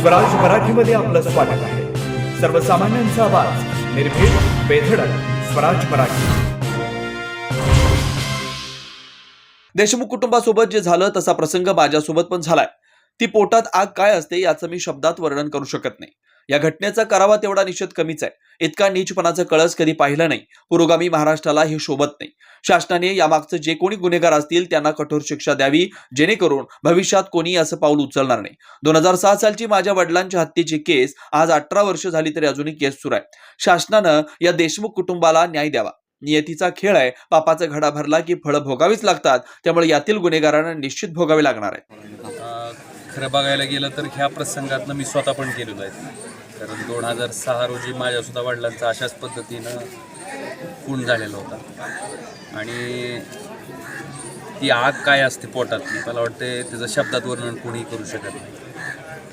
स्वराज मराठीमध्ये आपलं स्वागत आहे. सर्वसामान्यांचा आवाज, निर्भीड, बेधडक, स्वराज मराठी. देशमुख कुटुंबासोबत जे झालं तसा प्रसंग माझ्यासोबत पण झालाय. ती पोटात आग काय असते याचं मी शब्दात वर्णन करू शकत नाही. या घटनेचा करावा तेवढा निषेध कमीच आहे. इतका नीचपणाचा कळस कधी पाहिला नाही. पुरोगामी महाराष्ट्राला हे शोभत नाही. शासनाने यामागचं जे कोणी गुन्हेगार असतील त्यांना कठोर शिक्षा द्यावी, जेणेकरून भविष्यात कोणी असं पाऊल उचलणार नाही. 2006 सालची माझ्या वडिलांच्या हत्येची केस आज 18 वर्ष झाली तरी अजूनही केस सुरू आहे. शासनानं या देशमुख कुटुंबाला न्याय द्यावा. नियतीचा खेळ आहे. पापाचा घडा भरला की फळं भोगावीच लागतात. त्यामुळे यातील गुन्हेगारांना निश्चित भोगावे लागणार आहे. खरं बघायला गेलं तर ह्या प्रसंगातनं मी स्वतः पण केलेलो आहे. कारण 2006 रोजी माझ्यासुद्धा वडिलांचा अशाच पद्धतीनं खून झालेला होता. आणि ती आग काय असते पोटातली, मला वाटते त्याचं शब्दात वर्णन कोणीही करू शकत नाही.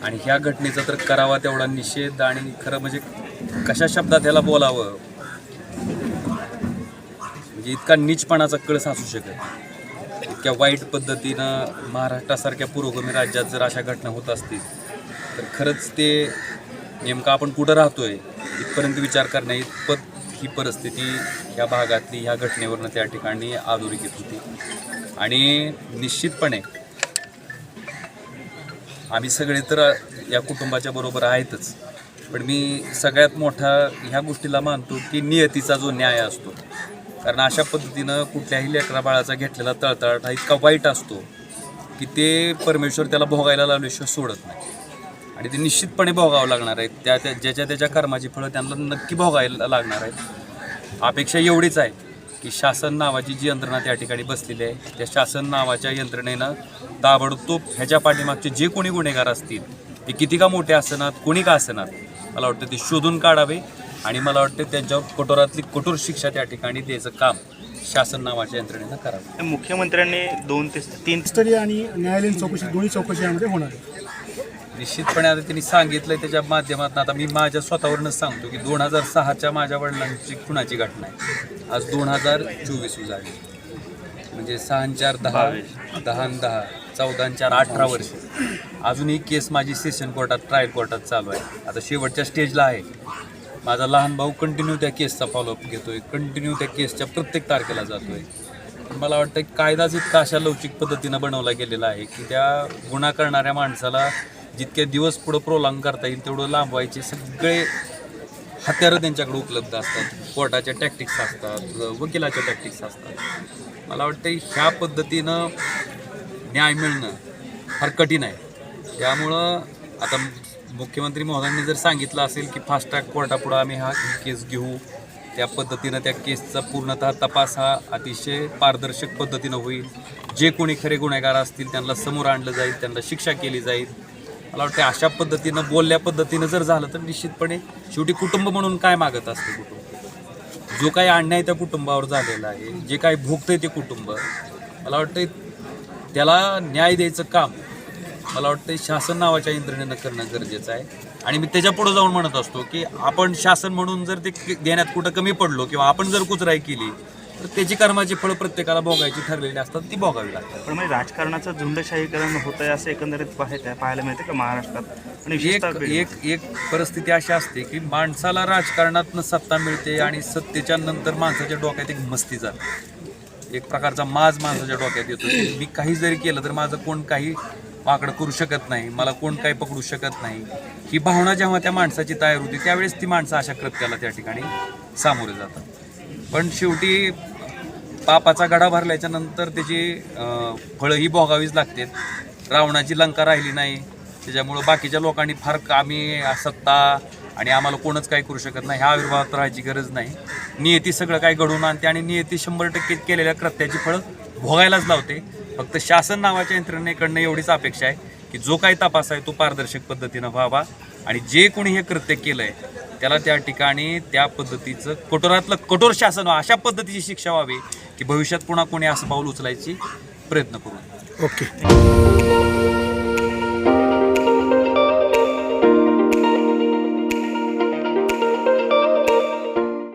आणि ह्या घटनेचा तर करावा तेवढा निषेध. आणि खरं म्हणजे कशा शब्दात ह्याला बोलावं, म्हणजे इतका नीचपणाचा कळस असू शकत. इतक्या वाईट पद्धतीनं महाराष्ट्रासारख्या पुरोगामी राज्यात जर अशा घटना होत असतील तर खरंच ते नेमकं आपण कुठं राहतोय इथपर्यंत विचार करण्या इतपत ही परिस्थिती ह्या भागातली ह्या घटनेवरनं त्या ठिकाणी अधोरेखित होती. आणि निश्चितपणे आम्ही सगळे तर या कुटुंबाच्या बरोबर आहेतच, पण मी सगळ्यात मोठा ह्या गोष्टीला मानतो की नियतीचा जो न्याय असतो. कारण अशा पद्धतीनं कुठल्याही लेकरा बाळाचा घेतलेला तळतळाट हा इतका वाईट असतो की ते परमेश्वर त्याला भोगायला लावल्याशिवाय सोडत नाही. आणि ते निश्चितपणे भोगावं लागणार आहे. ज्याच्या त्याच्या कर्माची फळं त्यांना नक्की भोगायला लागणार आहेत. अपेक्षा एवढीच आहे की शासन नावाची जी यंत्रणा त्या ठिकाणी बसलेली आहे, त्या शासन नावाच्या यंत्रणेनं ताबडतोब ह्याच्या पाठीमागचे जे कोणी गुन्हेगार असतील, ते किती का मोठे असणार, कोणी का असणार, मला वाटतं ते शोधून काढावे. आणि मला वाटतं त्यांच्यावर कठोरातली कठोर शिक्षा त्या ठिकाणी द्यायचं काम शासन नावाच्या यंत्रणेनं करावं. मुख्यमंत्र्यांनी 2 ते 3 स्तरीय आणि न्यायालयीन चौकशी दोन्ही चौकशी यामध्ये होणार आहे. निश्चितपणे आता त्यांनी सांगितलंय त्याच्या माध्यमातून. आता मी माझ्या स्वतःवरूनच सांगतो की 2006च्या माझ्या वडिलांची खुनाची घटना आहे. आज 2024 उजाडली, म्हणजे 6 4 10 10 10 14 4 18 वर्ष. अजूनही केस माझी सेशन कोर्टात, ट्रायल कोर्टात चालू आहे. आता शेवटच्या स्टेजला आहे. माझा लहान भाऊ कंटिन्यू त्या केसचा फॉलोअप घेतोय, कंटिन्यू त्या केसच्या प्रत्येक तारखेला जातोय. मला वाटतं कायदाच इतका अशा लवचिक पद्धतीनं बनवला गेलेला आहे की त्या गुन्हा करणाऱ्या माणसाला जितके दिवस पुढं प्रोलॉंग करता येईल तेवढं लांबवायचे सगळे हत्यारं त्यांच्याकडे उपलब्ध असतात. कोर्टाच्या टॅक्टिक्स असतात, वकिलाच्या टॅक्टिक्स असतात. मला वाटतं ह्या पद्धतीनं न्याय मिळणं फार कठीण आहे. त्यामुळं आता मुख्यमंत्री महोदयांनी जर सांगितलं असेल की फास्ट ट्रॅक कोर्टापुढं आम्ही हा केस घेऊ, त्या पद्धतीनं त्या केसचा पूर्णतः तपास हा अतिशय पारदर्शक पद्धतीनं होईल. जे कोणी खरे गुन्हेगार असतील त्यांना समोर आणलं जाईल, त्यांना शिक्षा केली जाईल. मला वाटतं अशा पद्धतीनं बोलल्या पद्धतीनं जर झालं तर निश्चितपणे शेवटी कुटुंब म्हणून काय मागत असते कुटुंब, जो काही अन्याय त्या कुटुंबावर झालेला आहे, जे काही भोगतंय ते कुटुंब, मला वाटतं त्याला न्याय द्यायचं काम मला वाटतं शासन नावाच्या यंत्रणेनं करणं गरजेचं आहे. आणि मी त्याच्या पुढे जाऊन म्हणत असतो की आपण शासन म्हणून जर ते देण्यात कुठं कमी पडलो किंवा आपण जर कुचराई केली तर त्याची कर्माची फळं प्रत्येकाला भोगायची ठरलेली असतात, ती भोगावी लागतात. पण म्हणजे राजकारणाचं झुंडशाहीकरण होत आहे असं एकंदरीत पाहायला मिळते का महाराष्ट्रात? आणि एक परिस्थिती अशी असते की माणसाला राजकारणातनं सत्ता मिळते आणि सत्तेच्या नंतर माणसाच्या डोक्यात एक मस्ती जाते, एक प्रकारचा माज माणसाच्या डोक्यात येतो. मी काही जरी केलं तर माझं कोण काही वाकडं करू शकत नाही, मला कोण काही पकडू शकत नाही, ही भावना जेव्हा त्या माणसाची तयार होती त्यावेळेस ती माणसं अशा कृत्याला त्या ठिकाणी सामोरे जातात. पण शेवटी पापाचा घडा भरल्याच्या नंतर त्याची फळं ही भोगावीच लागतात. रावणाची लंका राहिली नाही, त्याच्यामुळं बाकीच्या लोकांनी फार आम्ही सत्ता आणि आम्हाला कोणच काही करू शकत नाही ह्या आविर्भावात राहायची गरज नाही. नियती सगळं काही घडवून आणते आणि नियती 100% केलेल्या कृत्याची फळं भोगायलाच लावते. फक्त शासन नावाच्या यंत्रणेकडनं एवढीच अपेक्षा आहे की जो काही तपास आहे तो पारदर्शक पद्धतीनं व्हावा आणि जे कोणी हे कृत्य केलं आहे त्याला त्या ठिकाणी त्या पद्धतीचं कठोरातलं कठोर शासन अशा पद्धतीची शिक्षा व्हावी की भविष्यात पुन्हा कोणी असं पाऊल उचलायची प्रयत्न करू. ओके.